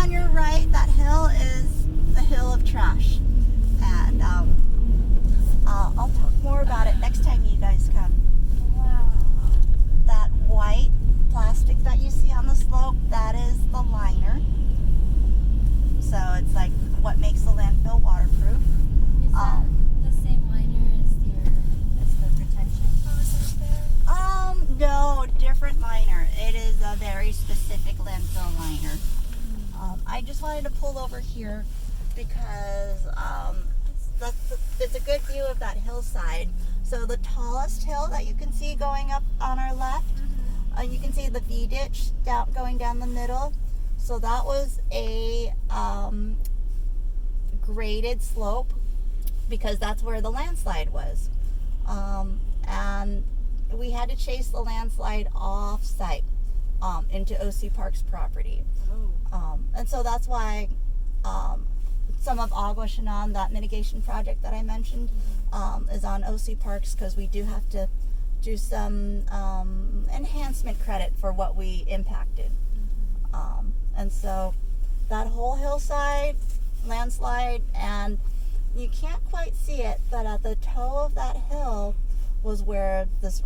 on your right, that hill is the hill of trash. And I'll talk more about it next time you guys come. Wow. That white plastic that you see on the slope, that is the liner. So it's like what makes the landfill waterproof. Is that the same liner as the retention closet there? No, different liner. It is a very specific landfill liner. I just wanted to pull over here because it's a good view of that hillside. So the tallest hill that you can see going up on our left, you can see the V ditch going down the middle. So that was a graded slope because that's where the landslide was. And we had to chase the landslide off site into OC Park's property. And so that's why some of Agua Shannon, that mitigation project that I mentioned, is on OC Parks, because we do have to do some enhancement credit for what we impacted. And so that whole hillside, landslide, and you can't quite see it, but at the toe of that hill was where this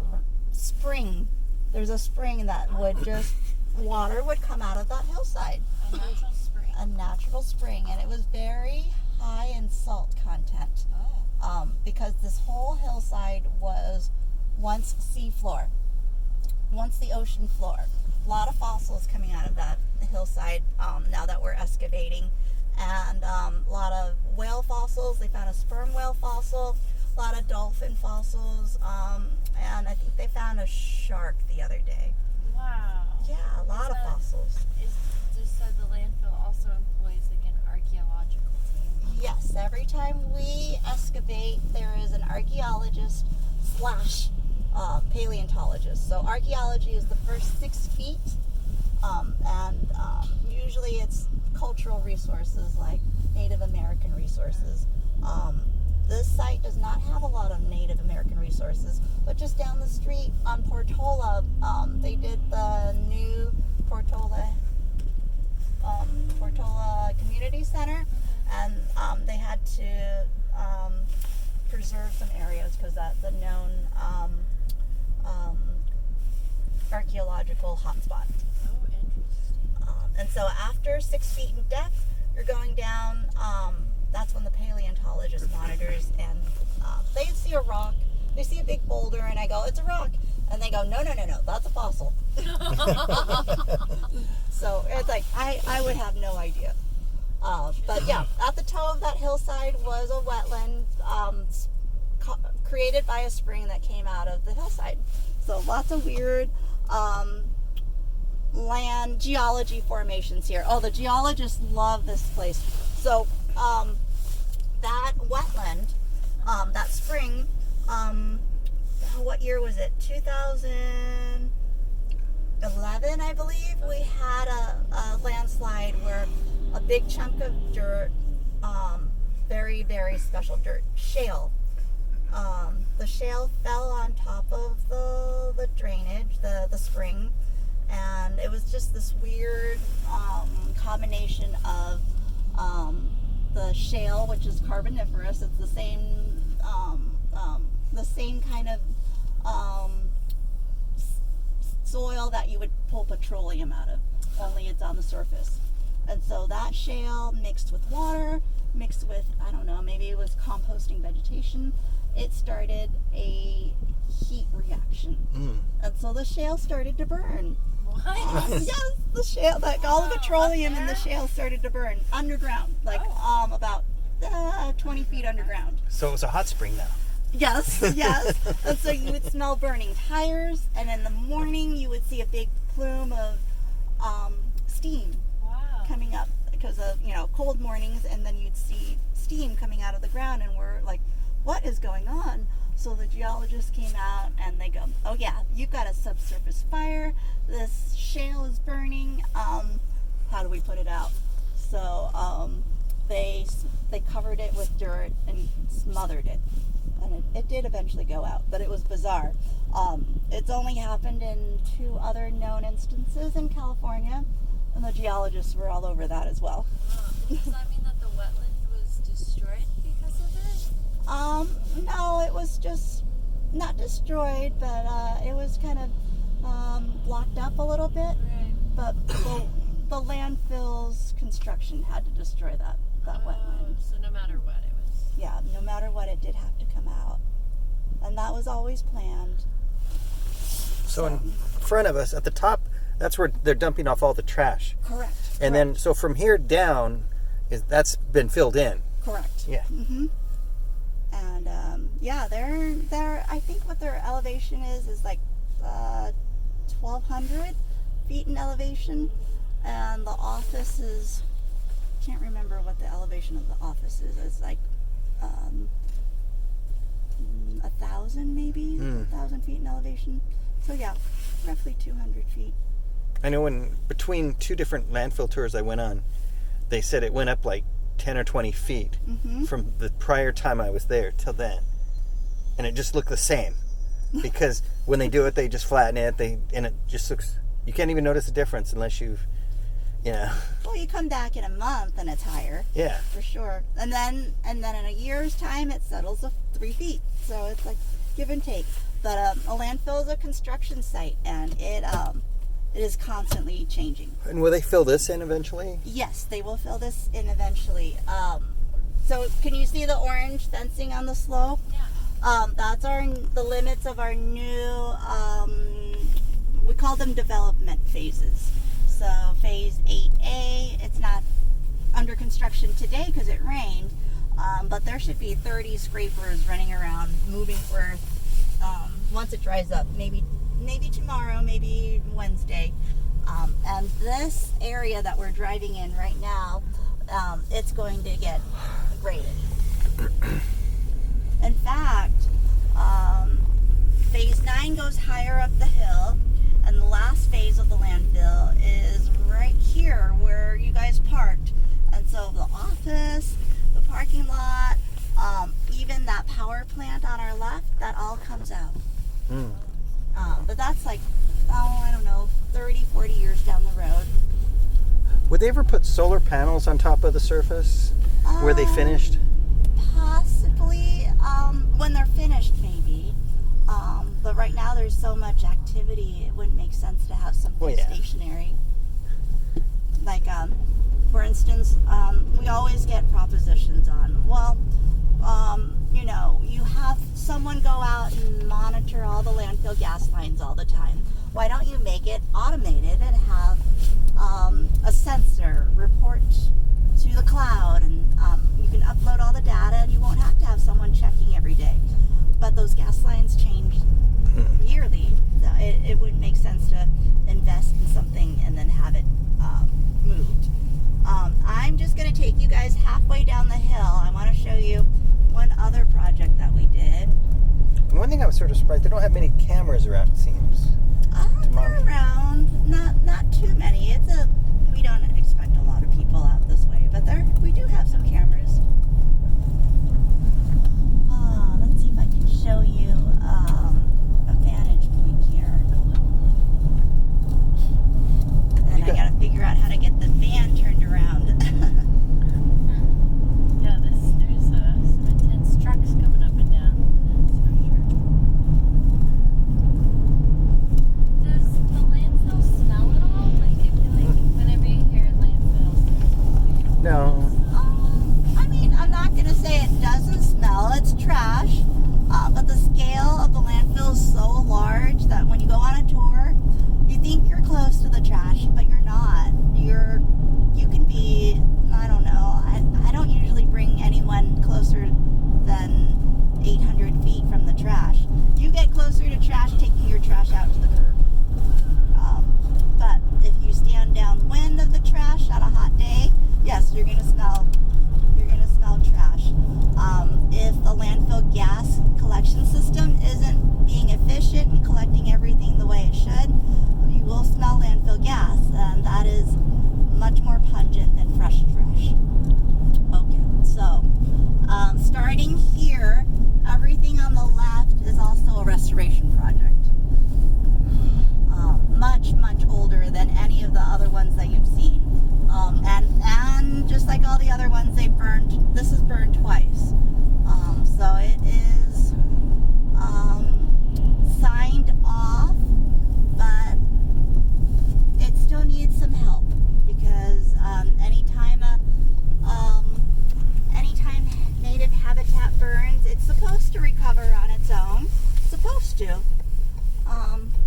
spring, there's a spring that would just, water would come out of that hillside. A natural spring. A natural spring, and it was very high in salt content. Because this whole hillside was once seafloor, once the ocean floor. A lot of fossils coming out of that hillside now that we're excavating, and a lot of whale fossils. They found a sperm whale fossil, a lot of dolphin fossils, and I think they found a shark the other day. Wow. Yeah, a lot of fossils. So the landfill also employs like an archaeological team? Yes, every time we excavate, there is an archaeologist slash paleontologist. So archaeology is the first 6 feet, and usually it's cultural resources like Native American resources. This site does not have a lot of Native American resources, but just down the street on Portola, they did the new Portola Community Center, and they had to preserve some areas because that's a known archaeological hotspot. Oh, interesting. And so after 6 feet in depth, you're going down, that's when the paleontologist monitors, and they see a rock, they see a big boulder, and I go, it's a rock. And they go, no, that's a fossil. So it's like, I would have no idea. But yeah, at the toe of that hillside was a wetland created by a spring that came out of the hillside. So lots of weird land geology formations here. Oh, the geologists love this place. So that wetland, that spring, what year was it? 2011, I believe. We had a landslide where a big chunk of dirt, very, very special dirt, shale. The shale fell on top of the drainage, the spring, and it was just this weird combination of the shale, which is carboniferous. It's the same kind of soil that you would pull petroleum out of, only it's on the surface. And so that shale mixed with water, mixed with, I don't know, maybe it was composting vegetation, it started a heat reaction. And so the shale started to burn. What? Yes, the shale, like all the petroleum in the shale started to burn underground, like about 20 feet underground. So it was a hot spring now. Yes. And so you would smell burning tires, and in the morning you would see a big plume of steam coming up because of, cold mornings, and then you'd see steam coming out of the ground, and we're like, what is going on? So the geologists came out and they go, oh yeah, you've got a subsurface fire, this shale is burning, how do we put it out? So they covered it with dirt and smothered it, and it did eventually go out, but it was bizarre. It's only happened in 2 other known instances in California. And the geologists were all over that as well. Does that mean that the wetland was destroyed because of it? No, it was just not destroyed, but it was kind of blocked up a little bit. Right. But the landfill's construction had to destroy that wetland. So no matter what it was. Yeah, no matter what, it did have to come out. And that was always planned. So in front of us, at the top, that's where they're dumping off all the trash. Correct. And then, so from here down, that's been filled in. Correct. Yeah. Mm-hmm. And yeah, they're I think what their elevation is like 1,200 feet in elevation, and the office is, can't remember what the elevation of the office is. It's like 1,000 maybe, 1,000 feet in elevation. So yeah, roughly 200 feet. I know between two different landfill tours I went on, they said it went up like 10 or 20 feet from the prior time I was there till then. And it just looked the same. Because when they do it, they just flatten it, and it just looks, you can't even notice a difference unless you've, Well, you come back in a month and it's higher. Yeah. For sure. And then in a year's time, it settles to 3 feet. So it's like give and take. But a landfill is a construction site, and it is constantly changing. And will they fill this in eventually? Yes, they will fill this in eventually. So can you see the orange fencing on the slope? Yeah. That's the limits of our new, we call them development phases. So phase 8A, it's not under construction today because it rained, but there should be 30 scrapers running around moving earth once it dries up, maybe tomorrow, maybe Wednesday. And this area that we're driving in right now, it's going to get graded. In fact, phase 9 goes higher up the hill, and the last phase of the landfill is right here where you guys parked. And so the office, the parking lot, even that power plant on our left, that all comes out. But that's like, I don't know, 30, 40 years down the road. Would they ever put solar panels on top of the surface where they finished? Possibly, when they're finished, maybe. But right now there's so much activity, it wouldn't make sense to have something stationary. Like, for instance, we always get propositions on, you have someone go out and monitor all the landfill gas lines all the time. Why don't you make it automated and have a sensor report to the cloud, and you can upload all the data, and you won't have to have someone checking every day. But those gas lines change yearly. It wouldn't make sense to invest in something and then have it moved. I'm just going to take you guys halfway down the hill. I want to show you one other project that we did. And one thing I was sort of surprised, they don't have many cameras around, it seems. They're around, not too many. We don't expect a lot of people out this way, but we do have some cameras. Let's see if I can show you a vantage point here. And then I gotta figure out how to get the van turned around. Yeah, there's some intense trucks coming up and down. That's for sure. Does the landfill smell at all? Like, I feel like whenever you hear landfills, No. I mean, I'm not gonna say it doesn't smell. It's trash. But the scale of the landfill is so large that when you go on a tour, you think you're close to the trash, but you're not. You can be, I don't know, I don't usually bring anyone closer than 800 feet from the trash. You get closer to trash taking your trash out to the curb. But if you stand downwind of the trash on a hot day, yes, you're gonna smell trash. If the landfill gas collection system isn't being efficient and collecting everything the way it should, you will smell landfill gas, and that is much more pungent than fresh trash. Okay, so starting here, everything on the left is also a restoration project. Much older than any of the other ones that you've seen. all the other ones, they burned. This is burned twice. So it is signed off, but it still needs some help because anytime native habitat burns, it's supposed to recover on its own. It's supposed to,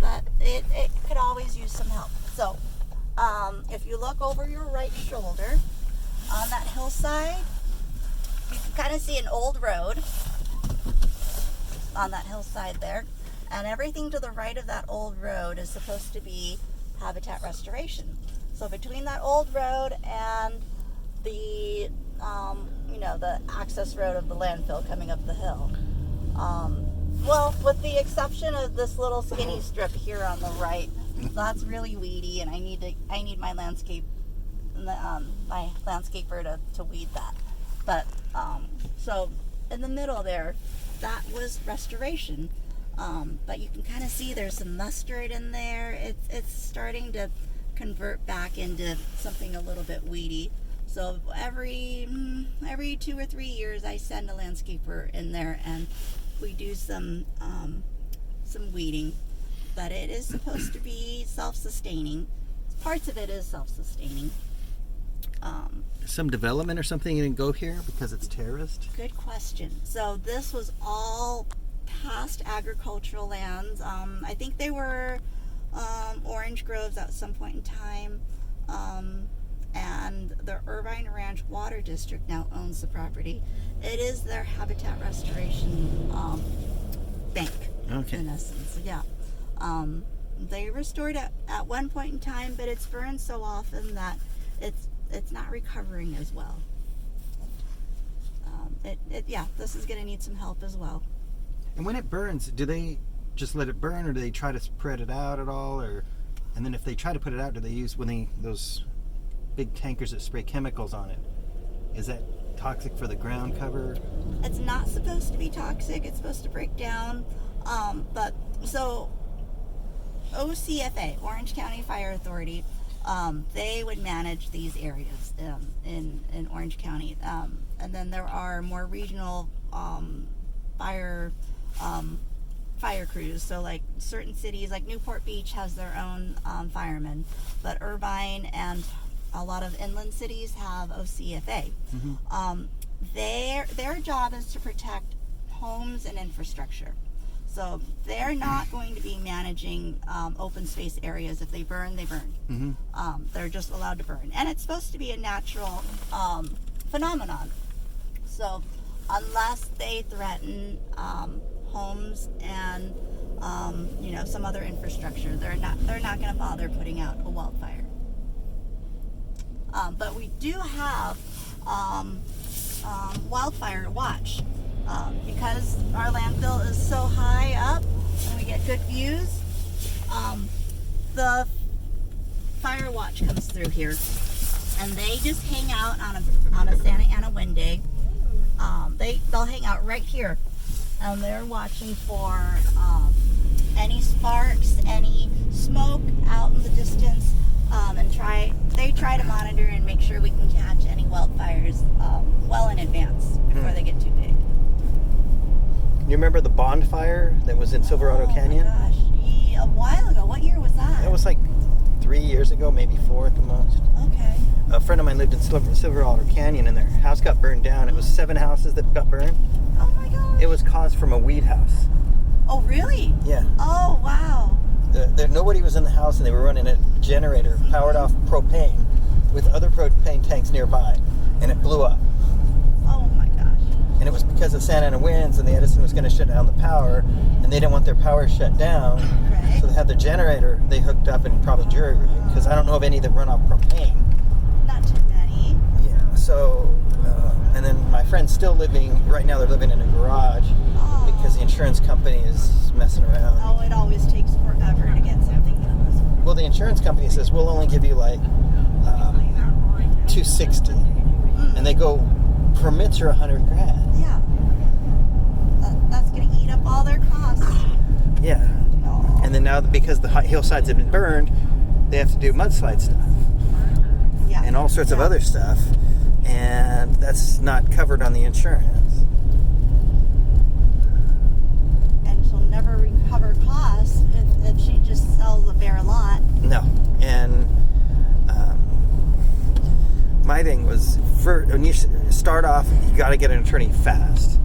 but it could always use some help. So if you look over your right shoulder on that hillside, you can kind of see an old road on that hillside there, and everything to the right of that old road is supposed to be habitat restoration. So between that old road and the the access road of the landfill coming up the hill, well, with the exception of this little skinny strip here on the right, that's really weedy, and I need my landscaper to weed that. But so in the middle there, that was restoration. But you can kind of see there's some mustard in there. It's starting to convert back into something a little bit weedy. So every 2 or 3 years, I send a landscaper in there and we do some weeding. But it is supposed to be self-sustaining. Parts of it is self-sustaining. Some development or something didn't go here because it's terraced? Good question. So this was all past agricultural lands. I think they were orange groves at some point in time. And the Irvine Ranch Water District now owns the property. It is their habitat restoration bank, Okay. in essence. Yeah. They restored it at one point in time, but it's burned so often that it's not recovering as well. This is going to need some help as well. And when it burns, do they just let it burn, or do they try to spread it out at all? And then if they try to put it out, do they use those big tankers that spray chemicals on it? Is that toxic for the ground cover? It's not supposed to be toxic. It's supposed to break down. But so OCFA, Orange County Fire Authority, they would manage these areas in Orange County. And then there are more regional fire crews. So like certain cities, like Newport Beach has their own firemen, but Irvine and a lot of inland cities have OCFA. Mm-hmm. Their job is to protect homes and infrastructure. So they're not going to be managing open space areas. If they burn, they burn. Mm-hmm. They're just allowed to burn. And it's supposed to be a natural phenomenon. So unless they threaten homes and some other infrastructure, they're not going to bother putting out a wildfire. But we do have wildfire watch. Because our landfill is so high up and we get good views, the fire watch comes through here, and they just hang out on a Santa Ana wind day. They'll hang out right here, and they're watching for any sparks, any smoke out in the distance, and they try to monitor and make sure we can catch any wildfires well in advance before they get too big. You remember the bonfire that was in Silverado Canyon? Oh my gosh, a while ago. What year was that? That was like 3 years ago, maybe 4 at the most. Okay. A friend of mine lived in Silverado Canyon, and their house got burned down. It was 7 houses that got burned. Oh my gosh. It was caused from a weed house. Oh really? Yeah. Oh wow. Nobody was in the house, and they were running a generator powered off propane with other propane tanks nearby, and it blew up. Oh my gosh. And it was because of Santa Ana winds, and the Edison was going to shut down the power, and they didn't want their power shut down. Right. So they had the generator they hooked up and probably jury rigged, because I don't know of any that run off propane. Not too many. Yeah. So, and then my friend's still living, right now they're living in a garage because the insurance company is messing around. Oh, it always takes forever to get something done. Well, the insurance company says, we'll only give you like $260. And they go, permits are $100,000. Yeah. That's going to eat up all their costs. Yeah. Oh. And then now, because the hillsides have been burned, they have to do mudslide stuff. Yeah. And all sorts of other stuff. and that's not covered on the insurance. And she'll never recover costs if she just sells a bare lot. No, and my thing was, when you start off, you got to get an attorney fast.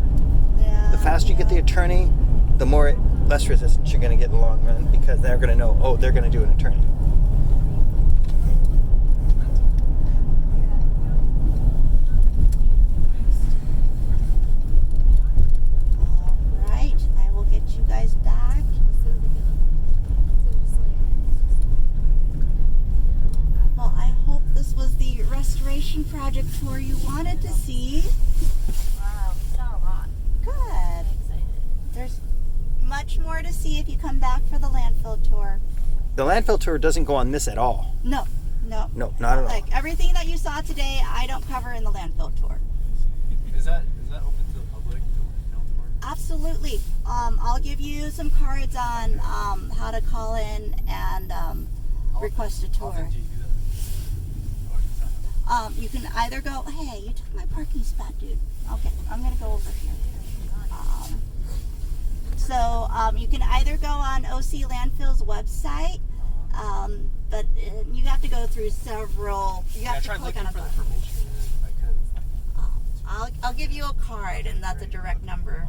Yeah. The faster you get the attorney, the less resistance you're going to get in the long run, because they're going to know, oh, they're going to do an attorney. All right, I will get you guys back. Well, I hope this was the restoration project tour you wanted to see. Wow, we saw a lot. Good. I'm excited. There's much more to see if you come back for the landfill tour. The landfill tour doesn't go on this at all. No. No, not at all. Like everything that you saw today, I don't cover in the landfill tour. Is that open to the public? The landfill tour? Absolutely. I'll give you some cards on how to call in and request a How often tour. do you do that? Or is that- You can either go, hey, you took my parking spot, dude. Okay, I'm gonna go over here. So you can either go on OC Landfill's website, but you have to go through several. You Yeah, I have to tried click looking on a for the button. promotion and I couldn't find it. I'll give you a card, and that's a direct number.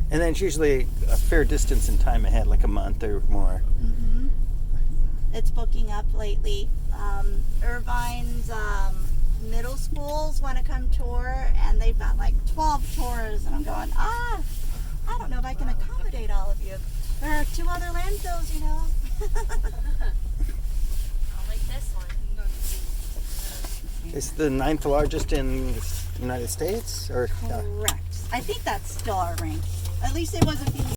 And then it's usually a fair distance in time ahead, like a month or more. Mm-hmm. It's booking up lately. Irvine's middle schools want to come tour, and they've got like 12 tours, and I'm going, I don't know if I can accommodate all of you. There are 2 other landfills, you know. I'll like this one. It's the 9th largest in the United States, or Correct. I think that's still our rank. At least it was a few